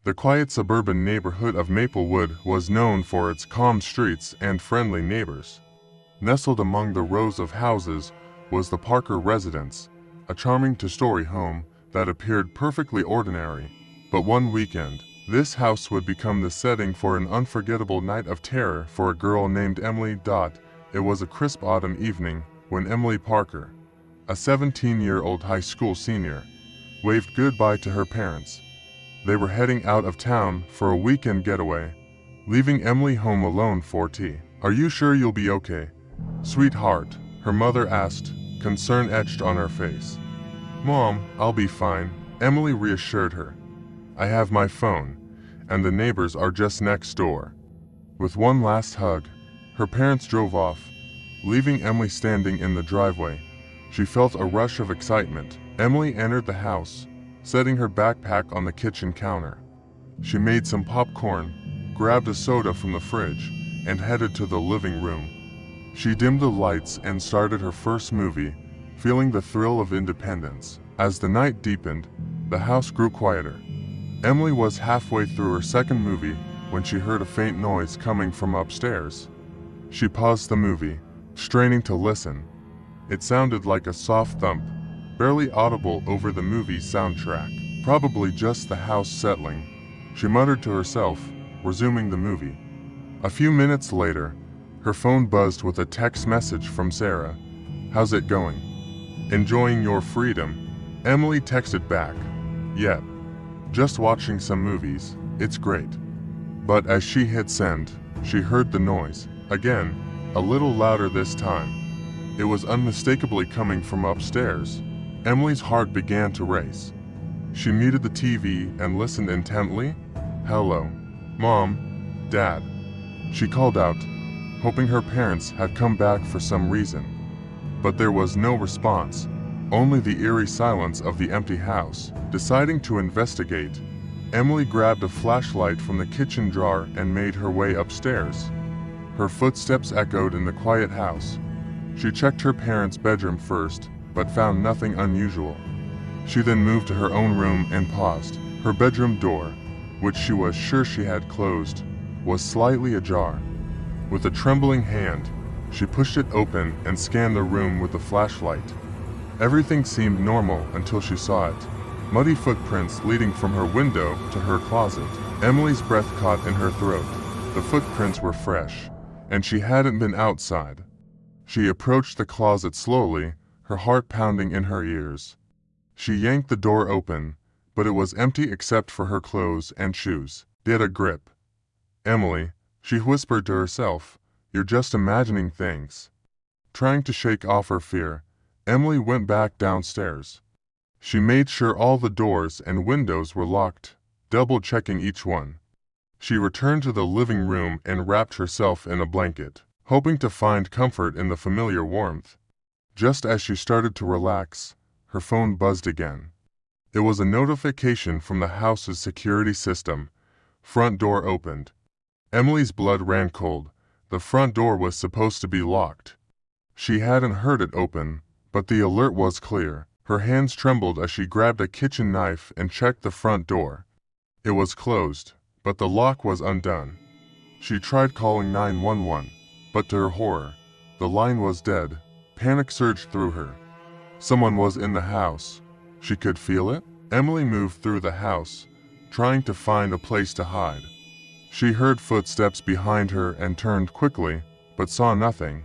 The quiet suburban neighborhood of Maplewood was known for its calm streets and friendly neighbors. Nestled among the rows of houses was the Parker residence, a charming two-story home that appeared perfectly ordinary. But one weekend, this house would become the setting for an unforgettable night of terror for a girl named Emily. It was a crisp autumn evening when Emily Parker, a 17-year-old high school senior, waved goodbye to her parents. They were heading out of town for a weekend getaway, leaving Emily home alone for tea. "Are you sure you'll be okay, sweetheart?" her mother asked, concern etched on her face. "Mom, I'll be fine," Emily reassured her. "I have my phone, and the neighbors are just next door." With one last hug, her parents drove off, leaving Emily standing in the driveway. She felt a rush of excitement. Emily entered the house, setting her backpack on the kitchen counter. She made some popcorn, grabbed a soda from the fridge, and headed to the living room. She dimmed the lights and started her first movie, feeling the thrill of independence. As the night deepened, the house grew quieter. Emily was halfway through her second movie when she heard a faint noise coming from upstairs. She paused the movie, straining to listen. It sounded like a soft thump, barely audible over the movie's soundtrack. "Probably just the house settling," she muttered to herself, resuming the movie. A few minutes later, her phone buzzed with a text message from Sarah. "How's it going? Enjoying your freedom?" Emily texted back. "Yep. Just watching some movies. It's great." But as she hit send, she heard the noise. Again, a little louder this time. It was unmistakably coming from upstairs. Emily's heart began to race. She muted the TV and listened intently. "Hello, Mom, Dad," she called out, hoping her parents had come back for some reason. But there was no response, only the eerie silence of the empty house. Deciding to investigate, Emily grabbed a flashlight from the kitchen drawer and made her way upstairs. Her footsteps echoed in the quiet house. She checked her parents' bedroom first, but found nothing unusual. She then moved to her own room and paused. Her bedroom door, which she was sure she had closed, was slightly ajar. With a trembling hand, she pushed it open and scanned the room with the flashlight. Everything seemed normal until she saw it. Muddy footprints leading from her window to her closet. Emily's breath caught in her throat. The footprints were fresh, and she hadn't been outside. She approached the closet slowly, her heart pounding in her ears. She yanked the door open, but it was empty except for her clothes and shoes. Get a grip, Emily, she whispered to herself. You're just imagining things. Trying to shake off her fear, Emily went back downstairs. She made sure all the doors and windows were locked, double-checking each one. She returned to the living room and wrapped herself in a blanket, hoping to find comfort in the familiar warmth. Just as she started to relax, her phone buzzed again. It was a notification from the house's security system. Front door opened. Emily's blood ran cold. The front door was supposed to be locked. She hadn't heard it open, but the alert was clear. Her hands trembled as she grabbed a kitchen knife and checked the front door. It was closed, but the lock was undone. She tried calling 911, but to her horror, the line was dead. Panic surged through her. Someone was in the house. She could feel it. Emily moved through the house, trying to find a place to hide. She heard footsteps behind her and turned quickly, but saw nothing.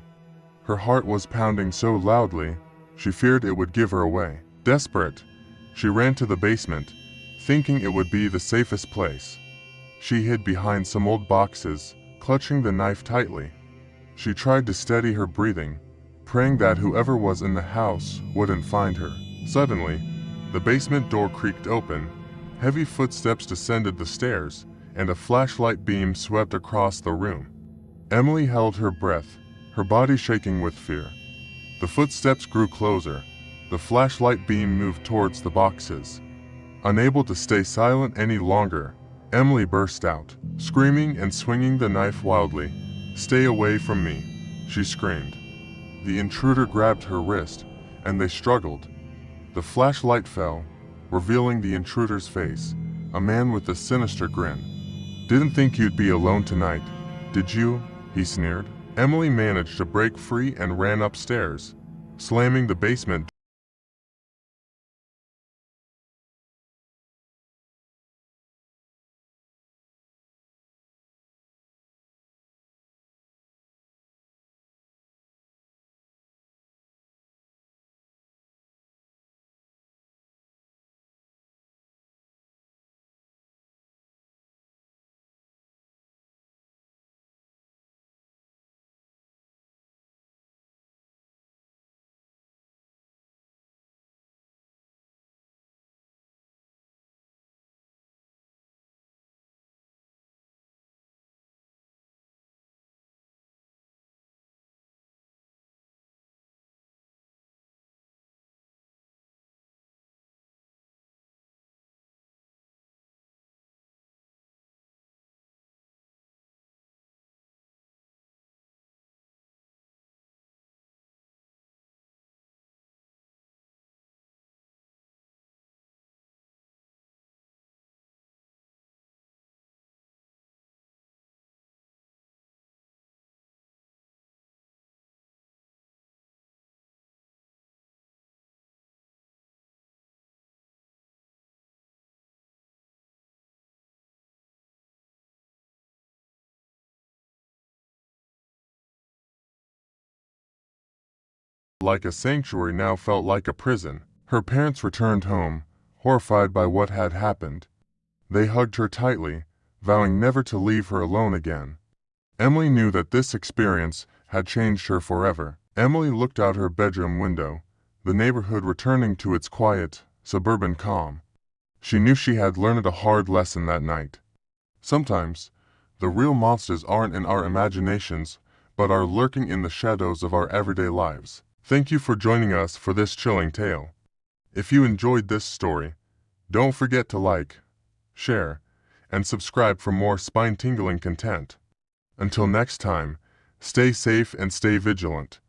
Her heart was pounding so loudly, she feared it would give her away. Desperate, she ran to the basement, thinking it would be the safest place. She hid behind some old boxes, clutching the knife tightly. She tried to steady her breathing, praying that whoever was in the house wouldn't find her. Suddenly, the basement door creaked open, heavy footsteps descended the stairs, and a flashlight beam swept across the room. Emily held her breath, her body shaking with fear. The footsteps grew closer. The flashlight beam moved towards the boxes. Unable to stay silent any longer, Emily burst out, screaming and swinging the knife wildly. "Stay away from me," she screamed. The intruder grabbed her wrist, and they struggled. The flashlight fell, revealing the intruder's face, a man with a sinister grin. "Didn't think you'd be alone tonight, did you?" he sneered. Emily managed to break free and ran upstairs, slamming the basement like a sanctuary now felt like a prison. Her parents returned home, horrified by what had happened. They hugged her tightly, vowing never to leave her alone again. Emily knew that this experience had changed her forever. Emily looked out her bedroom window, the neighborhood returning to its quiet, suburban calm. She knew she had learned a hard lesson that night. Sometimes, the real monsters aren't in our imaginations, but are lurking in the shadows of our everyday lives. Thank you for joining us for this chilling tale. If you enjoyed this story, don't forget to like, share, and subscribe for more spine-tingling content. Until next time, stay safe and stay vigilant.